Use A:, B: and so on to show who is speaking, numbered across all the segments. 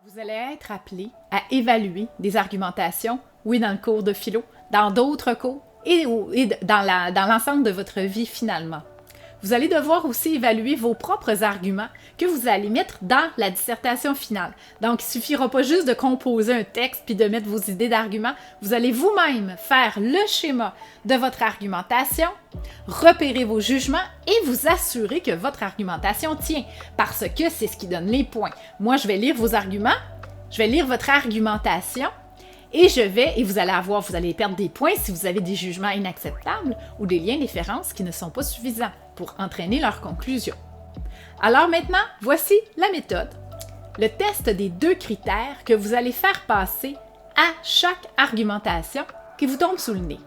A: Vous allez être appelé à évaluer des argumentations, oui, dans le cours de philo, dans d'autres cours et dans l'ensemble de votre vie finalement. Vous allez devoir aussi évaluer vos propres arguments que vous allez mettre dans la dissertation finale. Donc, il ne suffira pas juste de composer un texte puis de mettre vos idées d'arguments. Vous allez vous-même faire le schéma de votre argumentation, repérer vos jugements et vous assurer que votre argumentation tient, parce que c'est ce qui donne les points. Moi, je vais lire vos arguments, je vais lire votre argumentation, et vous allez perdre des points si vous avez des jugements inacceptables ou des liens d'inférence qui ne sont pas suffisants pour entraîner leur conclusion. Alors maintenant, voici la méthode. Le test des 2 critères que vous allez faire passer à chaque argumentation qui vous tombe sous le nez.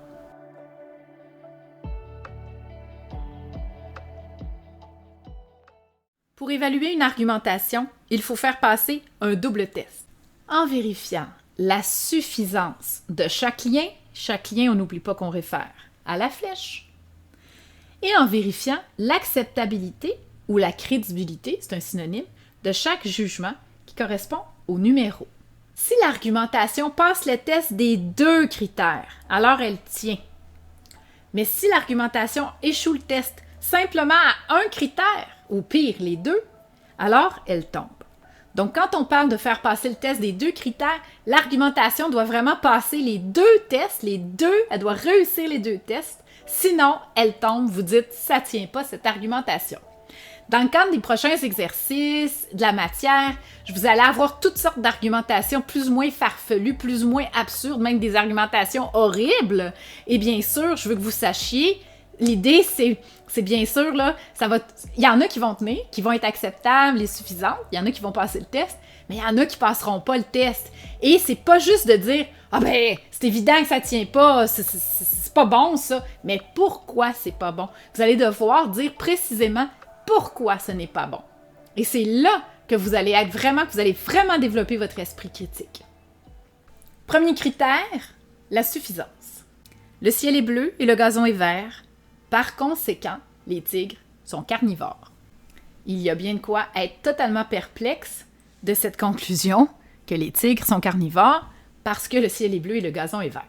A: Pour évaluer une argumentation, il faut faire passer un double test. En vérifiant la suffisance de chaque lien, on n'oublie pas qu'on réfère à la flèche, et en vérifiant l'acceptabilité ou la crédibilité, c'est un synonyme, de chaque jugement qui correspond au numéro. Si l'argumentation passe le test des 2 critères, alors elle tient. Mais si l'argumentation échoue le test simplement à un critère, ou pire, les 2, alors elle tombe. Donc, quand on parle de faire passer le test des 2 critères, l'argumentation doit vraiment passer les 2 tests, elle doit réussir les 2 tests, sinon, elle tombe, vous dites, ça ne tient pas cette argumentation. Dans le cadre des prochains exercices, de la matière, vous allez avoir toutes sortes d'argumentations plus ou moins farfelues, plus ou moins absurdes, même des argumentations horribles. Et bien sûr, je veux que vous sachiez, l'idée, c'est bien sûr, là, il y en a qui vont tenir, qui vont être acceptables et suffisantes, il y en a qui vont passer le test, mais il y en a qui passeront pas le test. Et c'est pas juste de dire « Ah ben, c'est évident que ça tient pas, c'est pas bon ça », mais pourquoi c'est pas bon? Vous allez devoir dire précisément pourquoi ce n'est pas bon. Et c'est là que vous allez vraiment développer votre esprit critique. Premier critère, la suffisance. Le ciel est bleu et le gazon est vert. Par conséquent, les tigres sont carnivores. Il y a bien de quoi être totalement perplexe de cette conclusion que les tigres sont carnivores parce que le ciel est bleu et le gazon est vert.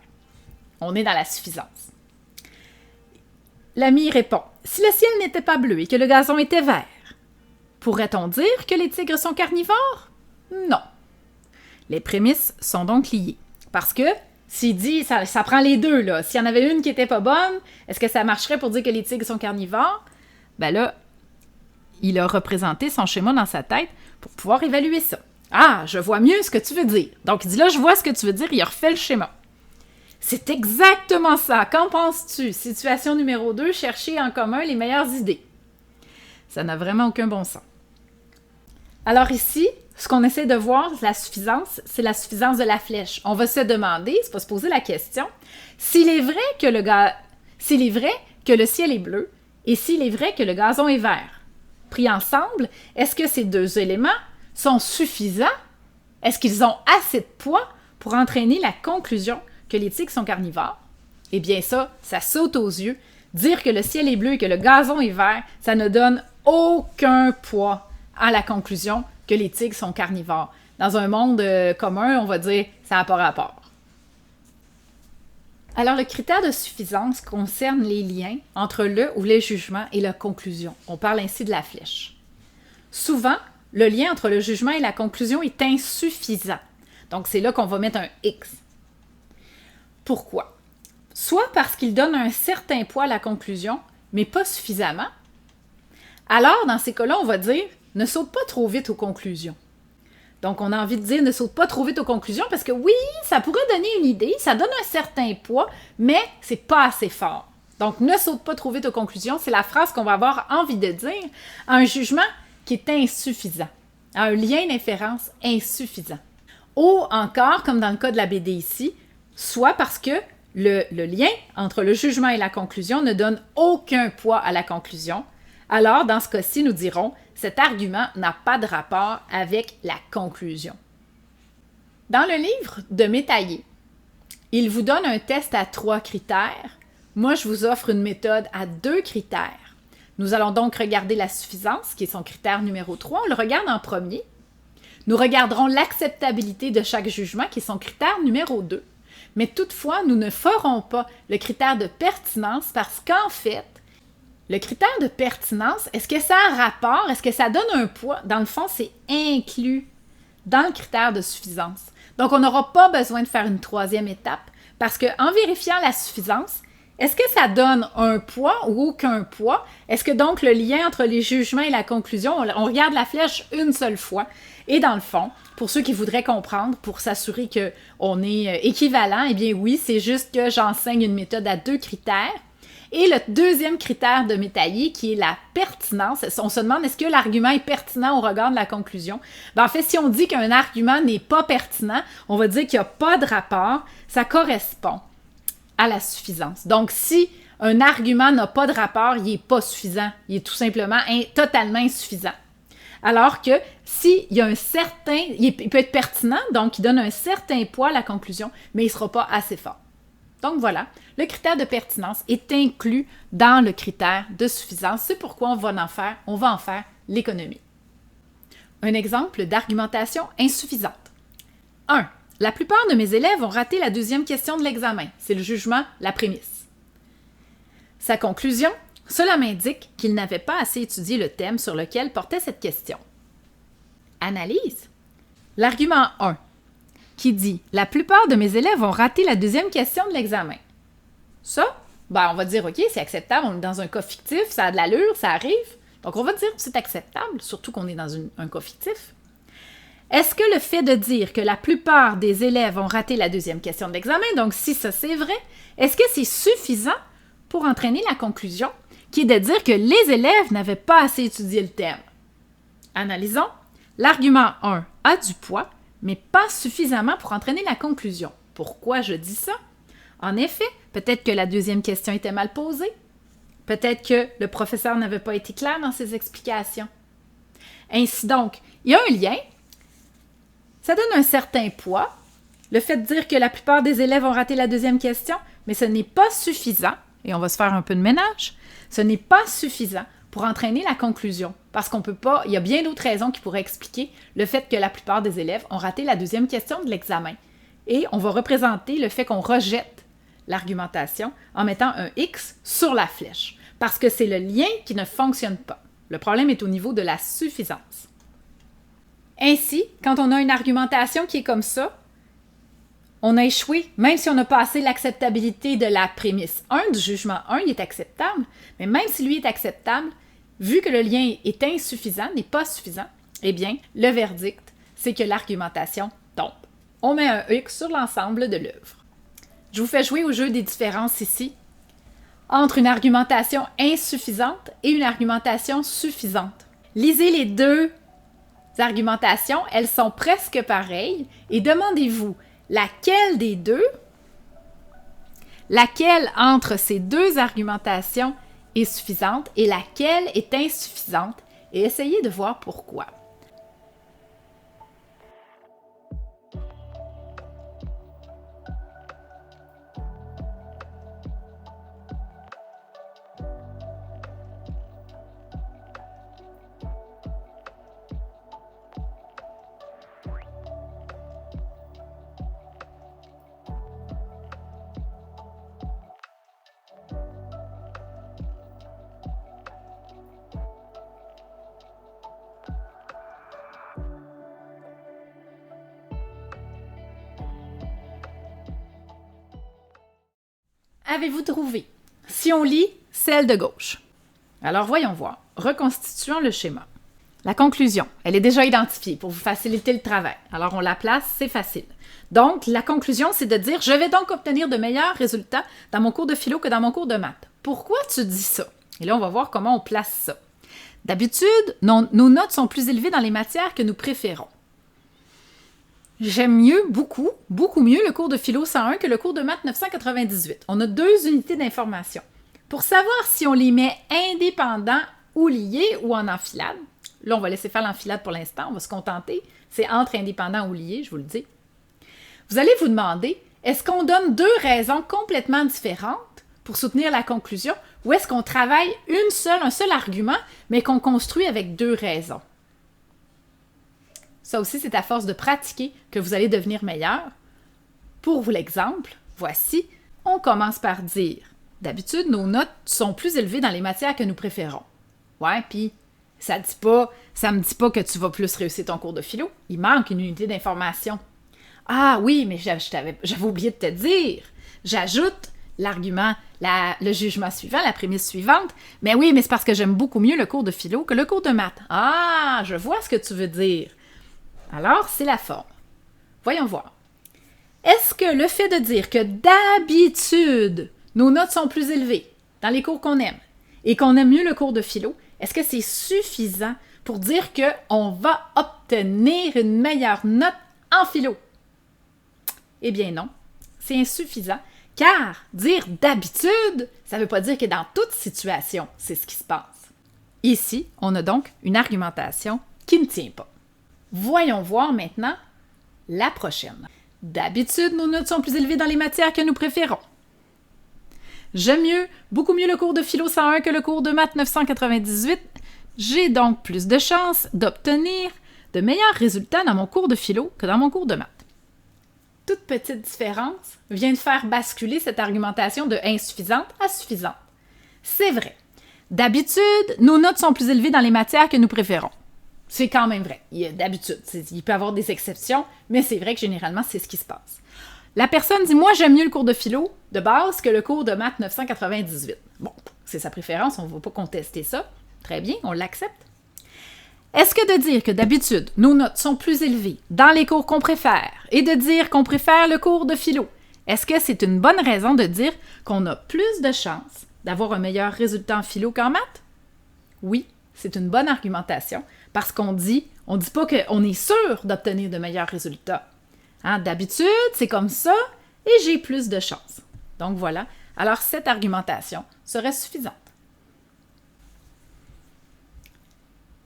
A: On est dans la suffisance. L'ami répond « Si le ciel n'était pas bleu et que le gazon était vert, pourrait-on dire que les tigres sont carnivores? Non. » Les prémices sont donc liées. Parce que s'il dit, ça prend les 2, là. S'il y en avait une qui n'était pas bonne, est-ce que ça marcherait pour dire que les tigres sont carnivores? Ben là, il a représenté son schéma dans sa tête pour pouvoir évaluer ça. Ah, je vois mieux ce que tu veux dire. Donc, il dit là, je vois ce que tu veux dire, il a refait le schéma. C'est exactement ça. Qu'en penses-tu? Situation numéro 2, chercher en commun les meilleures idées. Ça n'a vraiment aucun bon sens. Alors ici, ce qu'on essaie de voir, la suffisance, c'est la suffisance de la flèche. On va se demander, se poser la question, s'il est vrai que le ciel est bleu et s'il est vrai que le gazon est vert. Pris ensemble, est-ce que ces 2 éléments sont suffisants? Est-ce qu'ils ont assez de poids pour entraîner la conclusion que les tigres sont carnivores? Eh bien ça saute aux yeux. Dire que le ciel est bleu et que le gazon est vert, ça ne donne aucun poids à la conclusion que les tigres sont carnivores. Dans un monde commun, on va dire ça n'a pas rapport. Alors, le critère de suffisance concerne les liens entre le ou les jugements et la conclusion. On parle ainsi de la flèche. Souvent, le lien entre le jugement et la conclusion est insuffisant. Donc, c'est là qu'on va mettre un X. Pourquoi? Soit parce qu'il donne un certain poids à la conclusion, mais pas suffisamment. Alors, dans ces cas-là, on va dire « ne saute pas trop vite aux conclusions ». Donc, on a envie de dire « ne saute pas trop vite aux conclusions » parce que oui, ça pourrait donner une idée, ça donne un certain poids, mais c'est pas assez fort. Donc, ne saute pas trop vite aux conclusions, c'est la phrase qu'on va avoir envie de dire à un jugement qui est insuffisant, à un lien d'inférence insuffisant. Ou encore, comme dans le cas de la BD ici, soit parce que le lien entre le jugement et la conclusion ne donne aucun poids à la conclusion. Alors, dans ce cas-ci, nous dirons « cet argument n'a pas de rapport avec la conclusion ». Dans le livre de Métayer, il vous donne un test à 3 critères. Moi, je vous offre une méthode à 2 critères. Nous allons donc regarder la suffisance, qui est son critère numéro 3. On le regarde en premier. Nous regarderons l'acceptabilité de chaque jugement, qui est son critère numéro 2. Mais toutefois, nous ne ferons pas le critère de pertinence parce qu'en fait, le critère de pertinence, est-ce que ça a un rapport? Est-ce que ça donne un poids? Dans le fond, c'est inclus dans le critère de suffisance. Donc, on n'aura pas besoin de faire une troisième étape parce qu'en vérifiant la suffisance, est-ce que ça donne un poids ou aucun poids? Est-ce que donc le lien entre les jugements et la conclusion, on regarde la flèche une seule fois? Et dans le fond, pour ceux qui voudraient comprendre, pour s'assurer qu'on est équivalent, eh bien oui, c'est juste que j'enseigne une méthode à 2 critères. Et le deuxième critère de Métailler, qui est la pertinence, on se demande est-ce que l'argument est pertinent au regard de la conclusion? Ben, en fait, si on dit qu'un argument n'est pas pertinent, on va dire qu'il n'y a pas de rapport, ça correspond à la suffisance. Donc, si un argument n'a pas de rapport, il n'est pas suffisant. Il est tout simplement totalement insuffisant. Alors que s'il y a un certain... Il peut être pertinent, donc il donne un certain poids à la conclusion, mais il ne sera pas assez fort. Donc voilà, le critère de pertinence est inclus dans le critère de suffisance. C'est pourquoi on va en faire l'économie. Un exemple d'argumentation insuffisante. 1. La plupart de mes élèves ont raté la deuxième question de l'examen. C'est le jugement, la prémisse. Sa conclusion, cela m'indique qu'ils n'avaient pas assez étudié le thème sur lequel portait cette question. Analyse. L'argument 1, qui dit « La plupart de mes élèves ont raté la deuxième question de l'examen. » Ça, on va dire « OK, c'est acceptable, on est dans un cas fictif, ça a de l'allure, ça arrive. » Donc, on va dire que c'est acceptable, surtout qu'on est dans un cas fictif. Est-ce que le fait de dire que la plupart des élèves ont raté la deuxième question de l'examen, donc si ça c'est vrai, est-ce que c'est suffisant pour entraîner la conclusion, qui est de dire que les élèves n'avaient pas assez étudié le thème? Analysons. L'argument 1 a du poids, mais pas suffisamment pour entraîner la conclusion. Pourquoi je dis ça? En effet, peut-être que la deuxième question était mal posée. Peut-être que le professeur n'avait pas été clair dans ses explications. Ainsi donc, il y a un lien. Ça donne un certain poids, le fait de dire que la plupart des élèves ont raté la deuxième question, mais ce n'est pas suffisant, et on va se faire un peu de ménage, ce n'est pas suffisant pour entraîner la conclusion, parce qu'on peut pas, il y a bien d'autres raisons qui pourraient expliquer le fait que la plupart des élèves ont raté la deuxième question de l'examen. Et on va représenter le fait qu'on rejette l'argumentation en mettant un X sur la flèche, parce que c'est le lien qui ne fonctionne pas. Le problème est au niveau de la suffisance. Ainsi, quand on a une argumentation qui est comme ça, on a échoué, même si on a passé l'acceptabilité de la prémisse 1 du jugement 1, il est acceptable, mais même si lui est acceptable, vu que le lien est insuffisant, n'est pas suffisant, eh bien, le verdict, c'est que l'argumentation tombe. On met un X sur l'ensemble de l'œuvre. Je vous fais jouer au jeu des différences ici, entre une argumentation insuffisante et une argumentation suffisante. Lisez les deux argumentations, elles sont presque pareilles, et demandez-vous laquelle des deux, laquelle entre ces deux argumentations est suffisante et laquelle est insuffisante, et essayez de voir pourquoi. Avez-vous trouvé? Si on lit celle de gauche. Alors voyons voir. Reconstituons le schéma. La conclusion, elle est déjà identifiée pour vous faciliter le travail. Alors on la place, c'est facile. Donc la conclusion, c'est de dire « Je vais donc obtenir de meilleurs résultats dans mon cours de philo que dans mon cours de maths. » Pourquoi tu dis ça? Et là, on va voir comment on place ça. D'habitude, nos notes sont plus élevées dans les matières que nous préférons. J'aime mieux, beaucoup mieux le cours de philo 101 que le cours de maths 998. On a 2 unités d'information. Pour savoir si on les met indépendants ou liés ou en enfilade, là, on va laisser faire l'enfilade pour l'instant, on va se contenter. C'est entre indépendants ou liés, je vous le dis. Vous allez vous demander, est-ce qu'on donne 2 raisons complètement différentes pour soutenir la conclusion ou est-ce qu'on travaille un seul argument, mais qu'on construit avec 2 raisons? Ça aussi, c'est à force de pratiquer que vous allez devenir meilleur. Pour vous l'exemple, voici, on commence par dire « D'habitude, nos notes sont plus élevées dans les matières que nous préférons. » Ouais, puis ça me dit pas que tu vas plus réussir ton cours de philo. Il manque une unité d'information. Ah oui, mais j'avais oublié de te dire. J'ajoute l'argument, le jugement suivant, la prémisse suivante. Mais oui, mais c'est parce que j'aime beaucoup mieux le cours de philo que le cours de maths. Ah, je vois ce que tu veux dire. Alors, c'est la forme. Voyons voir. Est-ce que le fait de dire que d'habitude, nos notes sont plus élevées dans les cours qu'on aime et qu'on aime mieux le cours de philo, est-ce que c'est suffisant pour dire qu'on va obtenir une meilleure note en philo? Eh bien non, c'est insuffisant, car dire d'habitude, ça ne veut pas dire que dans toute situation, c'est ce qui se passe. Ici, on a donc une argumentation qui ne tient pas. Voyons voir maintenant la prochaine. D'habitude, nos notes sont plus élevées dans les matières que nous préférons. J'aime beaucoup mieux le cours de philo 101 que le cours de maths 998. J'ai donc plus de chances d'obtenir de meilleurs résultats dans mon cours de philo que dans mon cours de maths. Toute petite différence vient de faire basculer cette argumentation de insuffisante à suffisante. C'est vrai. D'habitude, nos notes sont plus élevées dans les matières que nous préférons. C'est quand même vrai. D'habitude, il peut y avoir des exceptions, mais c'est vrai que généralement, c'est ce qui se passe. La personne dit « Moi, j'aime mieux le cours de philo de base que le cours de maths 998. » Bon, c'est sa préférence, on ne va pas contester ça. Très bien, on l'accepte. Est-ce que de dire que d'habitude, nos notes sont plus élevées dans les cours qu'on préfère et de dire qu'on préfère le cours de philo, est-ce que c'est une bonne raison de dire qu'on a plus de chances d'avoir un meilleur résultat en philo qu'en maths? Oui, c'est une bonne argumentation parce qu'on dit pas qu'on est sûr d'obtenir de meilleurs résultats. Hein, d'habitude, c'est comme ça et j'ai plus de chances. Donc voilà, alors cette argumentation serait suffisante.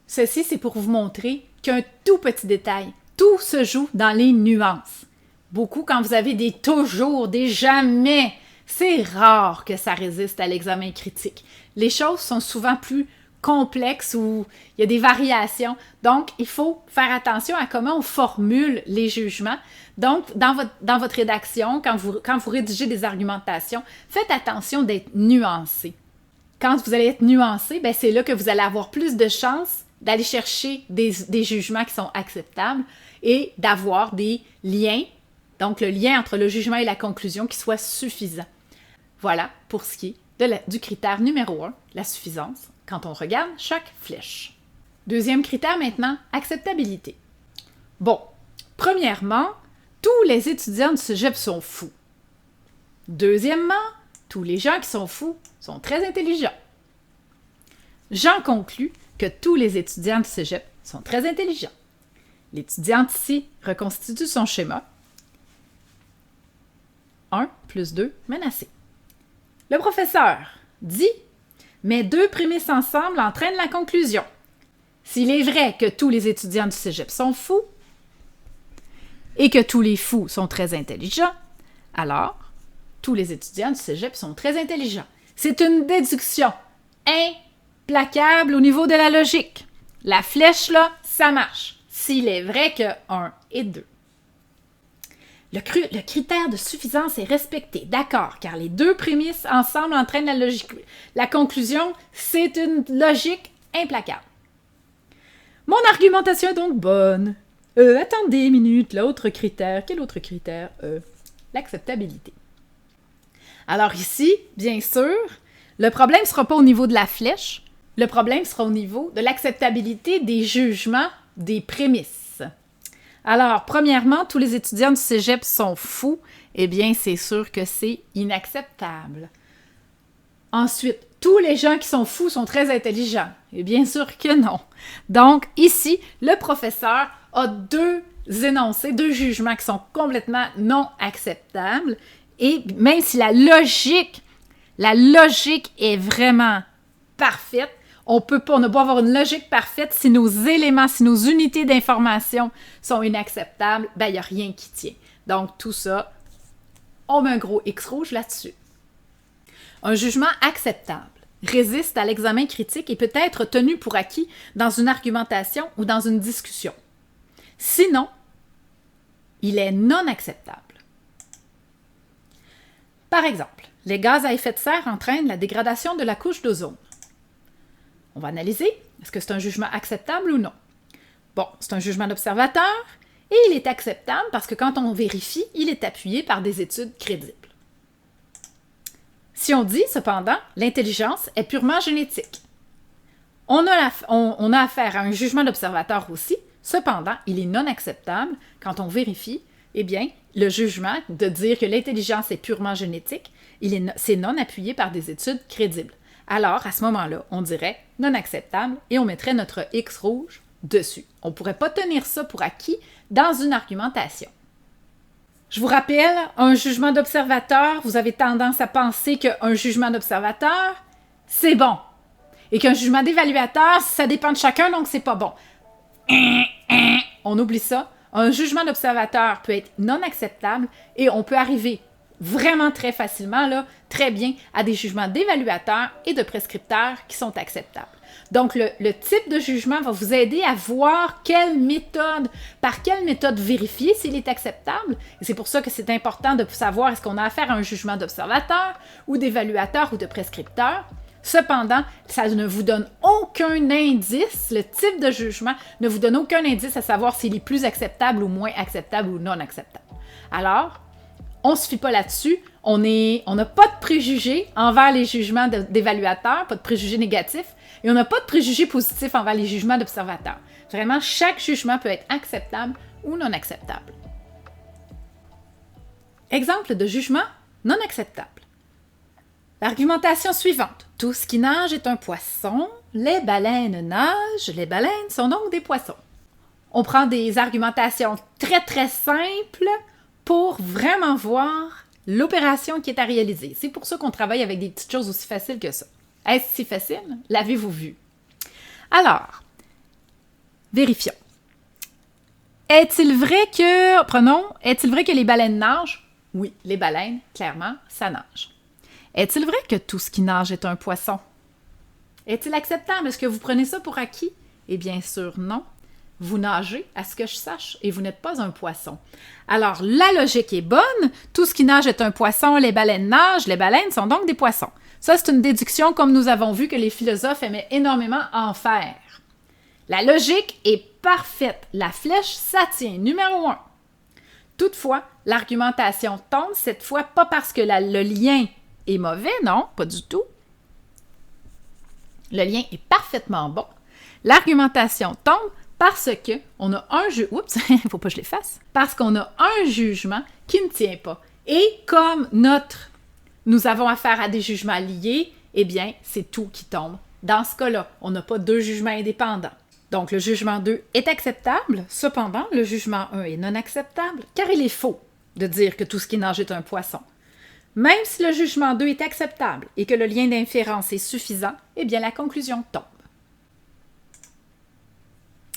A: Ceci, c'est pour vous montrer qu'un tout petit détail, tout se joue dans les nuances. Beaucoup, quand vous avez des toujours, des jamais, c'est rare que ça résiste à l'examen critique. Les choses sont souvent plus complexes ou il y a des variations. Donc, il faut faire attention à comment on formule les jugements. Donc, dans votre rédaction, quand vous rédigez des argumentations, faites attention d'être nuancé. Quand vous allez être nuancé, ben c'est là que vous allez avoir plus de chances d'aller chercher des jugements qui sont acceptables et d'avoir des liens, donc le lien entre le jugement et la conclusion qui soit suffisant. Voilà pour ce qui est du critère numéro 1, la suffisance, quand on regarde chaque flèche. Deuxième critère maintenant, acceptabilité. Bon, premièrement, tous les étudiants du cégep sont fous. Deuxièmement, tous les gens qui sont fous sont très intelligents. J'en conclus que tous les étudiants du cégep sont très intelligents. L'étudiante ici reconstitue son schéma. 1 plus 2 menacé. Le professeur dit « Mais deux prémices ensemble entraînent la conclusion. S'il est vrai que tous les étudiants du cégep sont fous et que tous les fous sont très intelligents, alors tous les étudiants du cégep sont très intelligents. C'est une déduction implacable au niveau de la logique. La flèche, là, ça marche. S'il est vrai que 1 et 2. Le critère de suffisance est respecté, d'accord, car les deux prémices ensemble entraînent la logique. La conclusion, c'est une logique implacable. Mon argumentation est donc bonne. Attendez une minute, l'autre critère. Quel autre critère? L'acceptabilité. Alors ici, bien sûr, le problème ne sera pas au niveau de la flèche, le problème sera au niveau de l'acceptabilité des jugements des prémices. Alors, premièrement, tous les étudiants du cégep sont fous. Eh bien, c'est sûr que c'est inacceptable. Ensuite, tous les gens qui sont fous sont très intelligents. Et bien sûr que non. Donc, ici, le professeur a deux énoncés, deux jugements qui sont complètement non acceptables. Et même si la logique est vraiment parfaite, on peut pas, on n'a pas avoir une logique parfaite si nos éléments, si nos unités d'information sont inacceptables, ben il n'y a rien qui tient. Donc tout ça, on met un gros X rouge là-dessus. Un jugement acceptable résiste à l'examen critique et peut être tenu pour acquis dans une argumentation ou dans une discussion. Sinon, il est non acceptable. Par exemple, les gaz à effet de serre entraînent la dégradation de la couche d'ozone. On va analyser, est-ce que c'est un jugement acceptable ou non? Bon, c'est un jugement d'observateur et il est acceptable parce que quand on vérifie, il est appuyé par des études crédibles. Si on dit, cependant, l'intelligence est purement génétique, on a affaire à un jugement d'observateur aussi, cependant, il est non acceptable quand on vérifie, eh bien, le jugement de dire que l'intelligence est purement génétique, c'est non appuyé par des études crédibles. Alors, à ce moment-là, on dirait non acceptable et on mettrait notre X rouge dessus. On ne pourrait pas tenir ça pour acquis dans une argumentation. Je vous rappelle, un jugement d'observateur, vous avez tendance à penser qu'un jugement d'observateur, c'est bon. Et qu'un jugement d'évaluateur, ça dépend de chacun, donc c'est pas bon. On oublie ça. Un jugement d'observateur peut être non acceptable et on peut arriver vraiment très facilement, là, très bien, à des jugements d'évaluateurs et de prescripteurs qui sont acceptables. Donc, le type de jugement va vous aider à voir par quelle méthode vérifier s'il est acceptable. Et c'est pour ça que c'est important de savoir est-ce qu'on a affaire à un jugement d'observateur ou d'évaluateur ou de prescripteur. Cependant, ça ne vous donne aucun indice, le type de jugement ne vous donne aucun indice à savoir s'il est plus acceptable ou moins acceptable ou non acceptable. Alors, on ne se fie pas là-dessus, on n'a pas de préjugés envers les jugements d'évaluateurs, pas de préjugés négatifs, et on n'a pas de préjugés positifs envers les jugements d'observateurs. Vraiment, chaque jugement peut être acceptable ou non acceptable. Exemple de jugement non acceptable. L'argumentation suivante. Tout ce qui nage est un poisson, les baleines nagent, les baleines sont donc des poissons. On prend des argumentations très très simples pour vraiment voir l'opération qui est à réaliser. C'est pour ça qu'on travaille avec des petites choses aussi faciles que ça. Est-ce si facile? L'avez-vous vu? Alors, vérifions. Est-il vrai que les baleines nagent? Oui, les baleines, clairement, ça nage. Est-il vrai que tout ce qui nage est un poisson? Est-il acceptable? Est-ce que vous prenez ça pour acquis? Eh bien sûr, non. Vous nagez, à ce que je sache, et vous n'êtes pas un poisson. Alors, la logique est bonne. Tout ce qui nage est un poisson, les baleines nagent, les baleines sont donc des poissons. Ça, c'est une déduction, comme nous avons vu, que les philosophes aimaient énormément en faire. La logique est parfaite. La flèche, ça tient. Numéro 1. Toutefois, l'argumentation tombe cette fois pas parce que le lien est mauvais, non, pas du tout. Le lien est parfaitement bon. L'argumentation tombe parce que on a oups, il faut pas que je l'efface. Parce qu'on a un jugement qui ne tient pas. Et comme nous avons affaire à des jugements liés, eh bien, c'est tout qui tombe. Dans ce cas-là, on n'a pas deux jugements indépendants. Donc, le jugement 2 est acceptable. Cependant, le jugement 1 est non acceptable, car il est faux de dire que tout ce qui nage est un poisson. Même si le jugement 2 est acceptable et que le lien d'inférence est suffisant, eh bien, la conclusion tombe.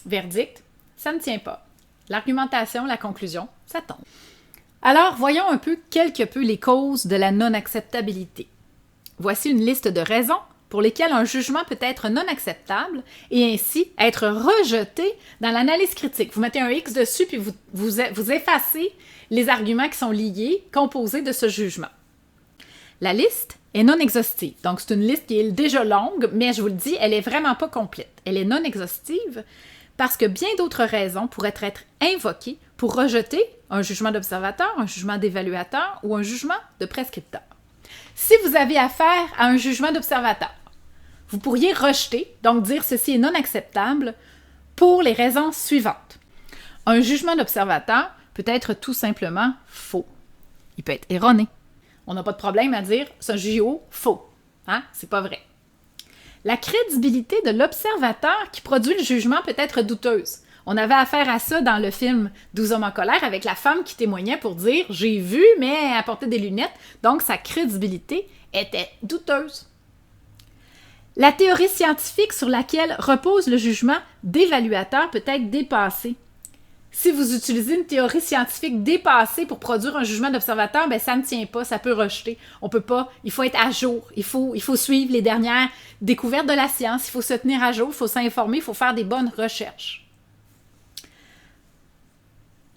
A: Verdict, ça ne tient pas. L'argumentation, la conclusion, ça tombe. Alors, voyons quelque peu les causes de la non-acceptabilité. Voici une liste de raisons pour lesquelles un jugement peut être non acceptable et ainsi être rejeté dans l'analyse critique. Vous mettez un X dessus puis vous effacez les arguments qui sont liés, composés de ce jugement. La liste est non exhaustive. Donc, c'est une liste qui est déjà longue, mais je vous le dis, elle n'est vraiment pas complète. Elle est non exhaustive parce que bien d'autres raisons pourraient être invoquées pour rejeter un jugement d'observateur, un jugement d'évaluateur ou un jugement de prescripteur. Si vous avez affaire à un jugement d'observateur, vous pourriez rejeter, donc dire ceci est non acceptable pour les raisons suivantes. Un jugement d'observateur peut être tout simplement faux. Il peut être erroné. On n'a pas de problème à dire c'est un JO faux. Hein? C'est pas vrai. La crédibilité de l'observateur qui produit le jugement peut être douteuse. On avait affaire à ça dans le film 12 hommes en colère avec la femme qui témoignait pour dire « j'ai vu, mais elle portait des lunettes », donc sa crédibilité était douteuse. La théorie scientifique sur laquelle repose le jugement d'évaluateur peut être dépassée. Si vous utilisez une théorie scientifique dépassée pour produire un jugement d'observateur, ben ça ne tient pas, ça peut rejeter. On peut pas, il faut être à jour, il faut suivre les dernières découvertes de la science, il faut se tenir à jour, il faut s'informer, il faut faire des bonnes recherches.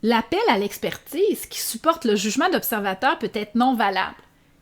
A: L'appel à l'expertise qui supporte le jugement d'observateur peut être non valable.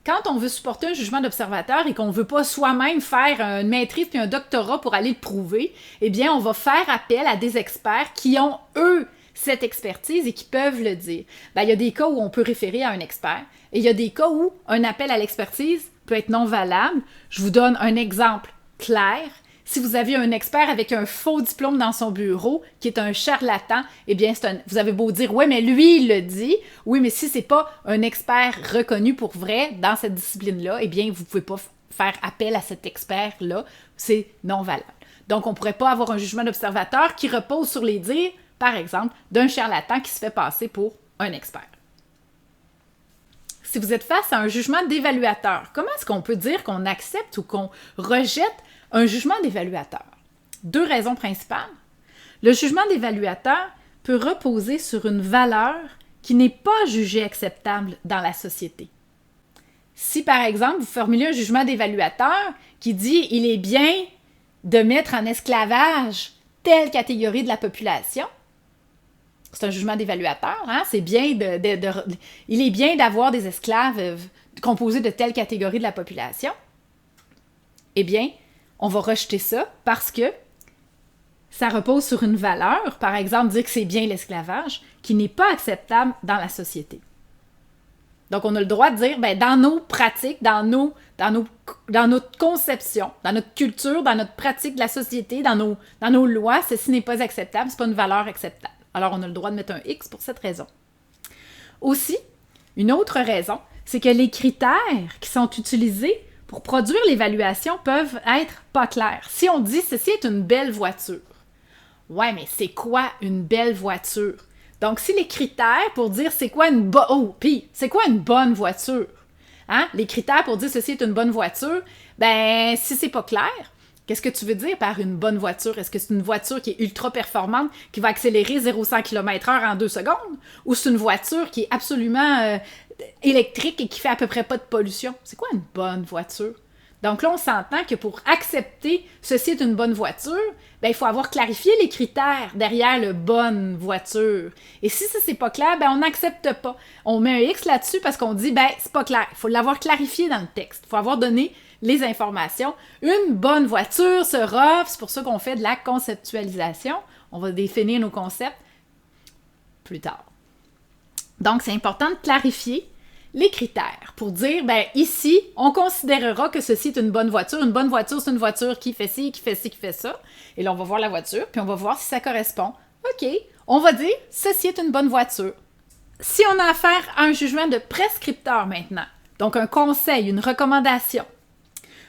A: Quand on veut supporter un jugement d'observateur et qu'on ne veut pas soi-même faire une maîtrise puis un doctorat pour aller le prouver, eh bien, on va faire appel à des experts qui ont, eux, cette expertise et qui peuvent le dire. Ben, il y a des cas où on peut référer à un expert et il y a des cas où un appel à l'expertise peut être non valable. Je vous donne un exemple clair. Si vous avez un expert avec un faux diplôme dans son bureau, qui est un charlatan, eh bien, vous avez beau dire « Oui, mais lui, il le dit. » Oui, mais si c'est pas un expert reconnu pour vrai dans cette discipline-là, eh bien, vous pouvez pas faire appel à cet expert-là. C'est non valable. Donc, on pourrait pas avoir un jugement d'observateur qui repose sur les dires, par exemple, d'un charlatan qui se fait passer pour un expert. Si vous êtes face à un jugement d'évaluateur, comment est-ce qu'on peut dire qu'on accepte ou qu'on rejette un jugement d'évaluateur? 2 raisons principales. Le jugement d'évaluateur peut reposer sur une valeur qui n'est pas jugée acceptable dans la société. Si, par exemple, vous formulez un jugement d'évaluateur qui dit « il est bien de mettre en esclavage telle catégorie de la population », c'est un jugement d'évaluateur, hein? C'est bien il est bien d'avoir des esclaves composés de telle catégorie de la population. Eh bien, on va rejeter ça parce que ça repose sur une valeur, par exemple, dire que c'est bien l'esclavage, qui n'est pas acceptable dans la société. Donc, on a le droit de dire, ben, dans nos pratiques, dans notre conception, dans notre culture, dans notre pratique de la société, dans nos lois, ceci n'est pas acceptable, c'est pas une valeur acceptable. Alors, on a le droit de mettre un X pour cette raison. Aussi, une autre raison, c'est que les critères qui sont utilisés pour produire l'évaluation peuvent être pas clairs. Si on dit « ceci est une belle voiture », ouais, mais c'est quoi une belle voiture? Donc, si les critères pour dire c'est quoi une bonne voiture? Hein? Les critères pour dire ceci est une bonne voiture, ben, si c'est pas clair, qu'est-ce que tu veux dire par une bonne voiture? Est-ce que c'est une voiture qui est ultra performante, qui va accélérer 0-100 km/h en 2 secondes? Ou c'est une voiture qui est absolument électrique et qui fait à peu près pas de pollution? C'est quoi une bonne voiture? Donc là, on s'entend que pour accepter ceci est une bonne voiture, ben, il faut avoir clarifié les critères derrière le bonne voiture. Et si ça, c'est pas clair, ben, on n'accepte pas. On met un X là-dessus parce qu'on dit, ben, c'est pas clair. Il faut l'avoir clarifié dans le texte. Il faut avoir donné les informations. Une bonne voiture sera, c'est pour ça qu'on fait de la conceptualisation. On va définir nos concepts plus tard. Donc, c'est important de clarifier les critères pour dire, ben ici, on considérera que ceci est une bonne voiture. Une bonne voiture, c'est une voiture qui fait ci, qui fait ci, qui fait ça. Et là, on va voir la voiture, puis on va voir si ça correspond. OK, on va dire, ceci est une bonne voiture. Si on a affaire à un jugement de prescripteur maintenant, donc un conseil, une recommandation,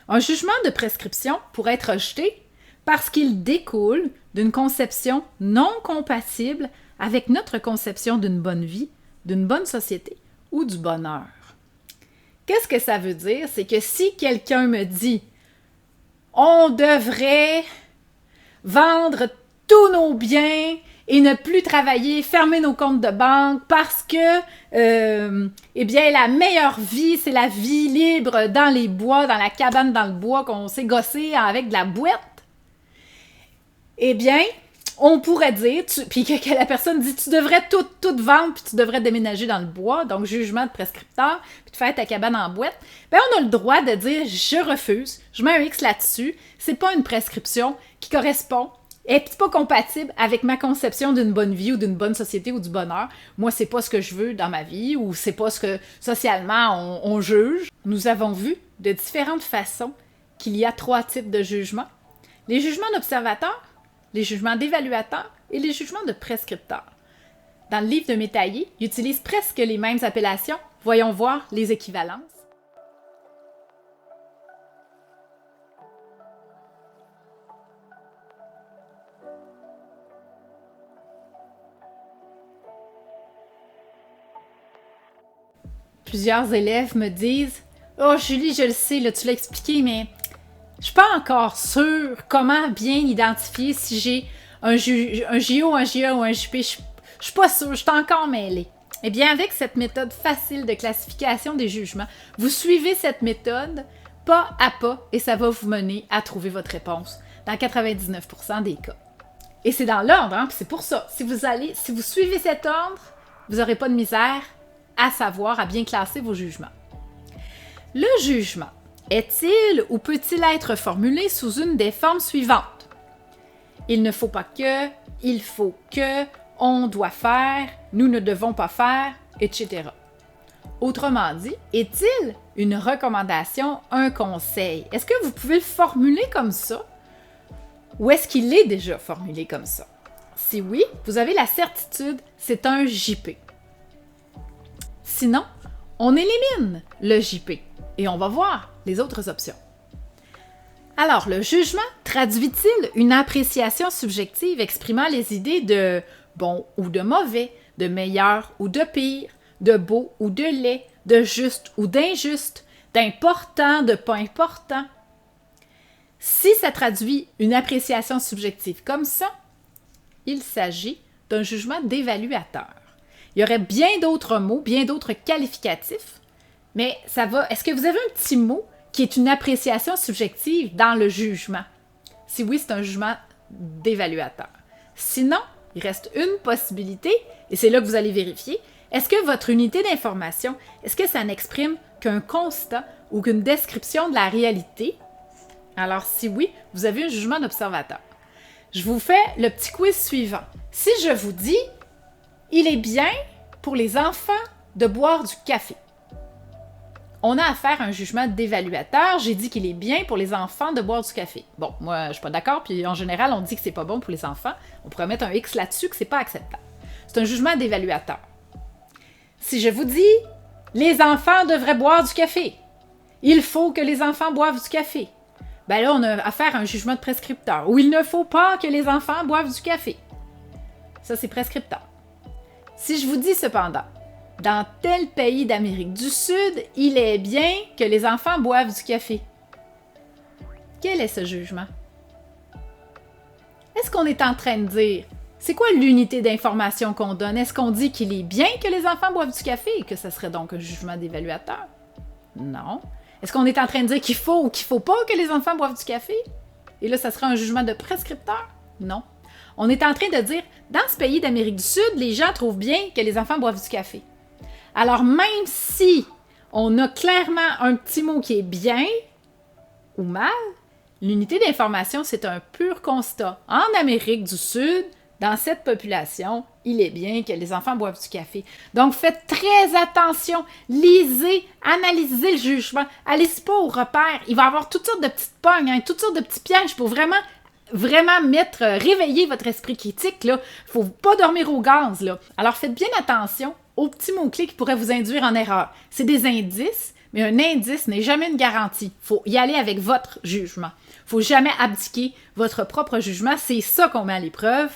A: un jugement de prescription pourrait être rejeté parce qu'il découle d'une conception non compatible avec notre conception d'une bonne vie, d'une bonne société ou du bonheur. Qu'est-ce que ça veut dire? C'est que si quelqu'un me dit « on devrait vendre tous nos biens et ne plus travailler, fermer nos comptes de banque parce que, eh bien, la meilleure vie, c'est la vie libre dans les bois, dans la cabane dans le bois qu'on s'est gossé avec de la boîte. » Eh bien, on pourrait dire, puis que la personne dit, tu devrais tout vendre, puis tu devrais déménager dans le bois, donc jugement de prescripteur, puis de faire ta cabane en boîte, bien, on a le droit de dire, je refuse, je mets un X là-dessus, c'est pas une prescription qui correspond, et c'est pas compatible avec ma conception d'une bonne vie ou d'une bonne société ou du bonheur. Moi, c'est pas ce que je veux dans ma vie, ou c'est pas ce que socialement on juge. Nous avons vu de différentes façons qu'il y a 3 types de jugements. Les jugements d'observateurs, les jugements d'évaluateurs et les jugements de prescripteurs. Dans le livre de Métayer, il utilise presque les mêmes appellations. Voyons voir les équivalences. Plusieurs élèves me disent « Oh Julie, je le sais, là, tu l'as expliqué, mais je suis pas encore sûre comment bien identifier si j'ai un JO, un JA ou un JP. Je suis pas sûre, je suis encore mêlée. » Eh bien, avec cette méthode facile de classification des jugements, vous suivez cette méthode pas à pas et ça va vous mener à trouver votre réponse dans 99% des cas. Et c'est dans l'ordre, hein? C'est pour ça. Si vous suivez cet ordre, vous n'aurez pas de misère à savoir, à bien classer vos jugements. Le jugement est-il ou peut-il être formulé sous une des formes suivantes? Il ne faut pas que, il faut que, on doit faire, nous ne devons pas faire, etc. Autrement dit, est-il une recommandation, un conseil? Est-ce que vous pouvez le formuler comme ça? Ou est-ce qu'il est déjà formulé comme ça? Si oui, vous avez la certitude, c'est un JP. Sinon, on élimine le JP et on va voir les autres options. Alors, le jugement traduit-il une appréciation subjective exprimant les idées de bon ou de mauvais, de meilleur ou de pire, de beau ou de laid, de juste ou d'injuste, d'important, de pas important? Si ça traduit une appréciation subjective comme ça, il s'agit d'un jugement d'évaluateur. Il y aurait bien d'autres mots, bien d'autres qualificatifs, mais ça va. Est-ce que vous avez un petit mot qui est une appréciation subjective dans le jugement? Si oui, c'est un jugement d'évaluateur. Sinon, il reste une possibilité, et c'est là que vous allez vérifier. Est-ce que votre unité d'information, est-ce que ça n'exprime qu'un constat ou qu'une description de la réalité? Alors, si oui, vous avez un jugement d'observateur. Je vous fais le petit quiz suivant. Si je vous dis « Il est bien pour les enfants de boire du café », on a affaire à un jugement d'évaluateur. J'ai dit qu'il est bien pour les enfants de boire du café. Bon, moi, je ne suis pas d'accord, puis en général, on dit que c'est pas bon pour les enfants. On pourrait mettre un X là-dessus, que c'est pas acceptable. C'est un jugement d'évaluateur. Si je vous dis « Les enfants devraient boire du café », il faut que les enfants boivent du café. Ben là, on a affaire à un jugement de prescripteur. Ou il ne faut pas que les enfants boivent du café. Ça, c'est prescripteur. Si je vous dis cependant, dans tel pays d'Amérique du Sud, il est bien que les enfants boivent du café. Quel est ce jugement? Est-ce qu'on est en train de dire, c'est quoi l'unité d'information qu'on donne? Est-ce qu'on dit qu'il est bien que les enfants boivent du café et que ce serait donc un jugement d'évaluateur? Non. Est-ce qu'on est en train de dire qu'il faut ou qu'il ne faut pas que les enfants boivent du café? Et là, ça serait un jugement de prescripteur? Non. On est en train de dire, dans ce pays d'Amérique du Sud, les gens trouvent bien que les enfants boivent du café. Alors, même si on a clairement un petit mot qui est bien ou mal, l'unité d'information, c'est un pur constat. En Amérique du Sud, dans cette population, il est bien que les enfants boivent du café. Donc, faites très attention. Lisez, analysez le jugement. Allez-y pas au repère. Il va y avoir toutes sortes de petites pognes, toutes sortes de petits pièges pour vraiment réveiller votre esprit critique. Il ne faut pas dormir au gaz. Là. Alors, faites bien attention aux petits mots-clés qui pourraient vous induire en erreur. C'est des indices, mais un indice n'est jamais une garantie. Il faut y aller avec votre jugement. Il ne faut jamais abdiquer votre propre jugement. C'est ça qu'on met à l'épreuve.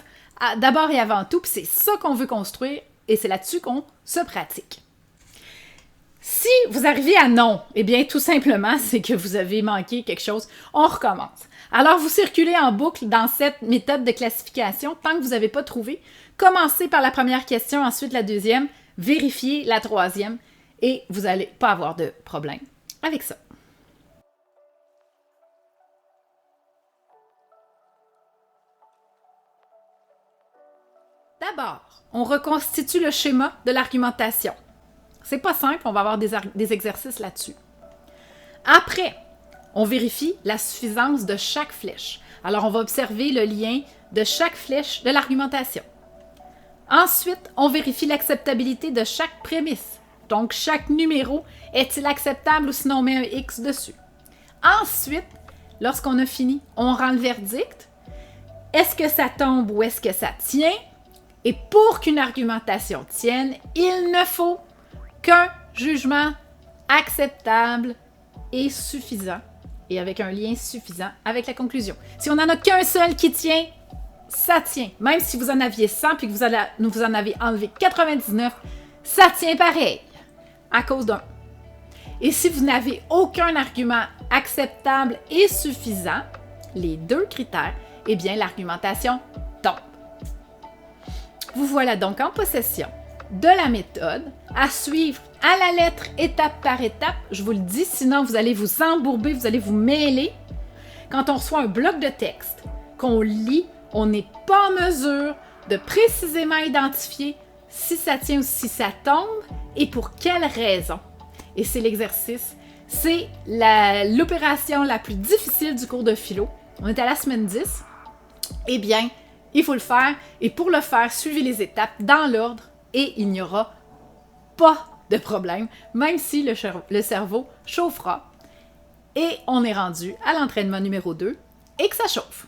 A: D'abord et avant tout, puis c'est ça qu'on veut construire et c'est là-dessus qu'on se pratique. Si vous arrivez à non, eh bien tout simplement, c'est que vous avez manqué quelque chose. On recommence. Alors vous circulez en boucle dans cette méthode de classification tant que vous n'avez pas trouvé. Commencez par la première question, ensuite la deuxième, vérifiez la troisième et vous n'allez pas avoir de problème avec ça. D'abord, on reconstitue le schéma de l'argumentation. C'est pas simple, on va avoir des exercices là-dessus. Après, on vérifie la suffisance de chaque flèche. Alors, on va observer le lien de chaque flèche de l'argumentation. Ensuite, on vérifie l'acceptabilité de chaque prémisse. Donc, chaque numéro, est-il acceptable ou sinon on met un X dessus. Ensuite, lorsqu'on a fini, on rend le verdict. Est-ce que ça tombe ou est-ce que ça tient? Et pour qu'une argumentation tienne, il ne faut qu'un jugement acceptable et suffisant, et avec un lien suffisant avec la conclusion. Si on n'en a qu'un seul qui tient, ça tient. Même si vous en aviez 100 puis que vous en avez enlevé 99, ça tient pareil, à cause d'un. Et si vous n'avez aucun argument acceptable et suffisant, les deux critères, eh bien l'argumentation tombe. Vous voilà donc en possession de la méthode à suivre à la lettre, étape par étape. Je vous le dis, sinon vous allez vous embourber, vous allez vous mêler. Quand on reçoit un bloc de texte, qu'on lit, on n'est pas en mesure de précisément identifier si ça tient ou si ça tombe et pour quelle raison. Et c'est l'exercice. C'est l'opération la plus difficile du cours de philo. On est à la semaine 10. Eh bien, il faut le faire. Et pour le faire, suivez les étapes dans l'ordre et il n'y aura pas de problème, même si le cerveau chauffera. Et on est rendu à l'entraînement numéro 2 et que ça chauffe.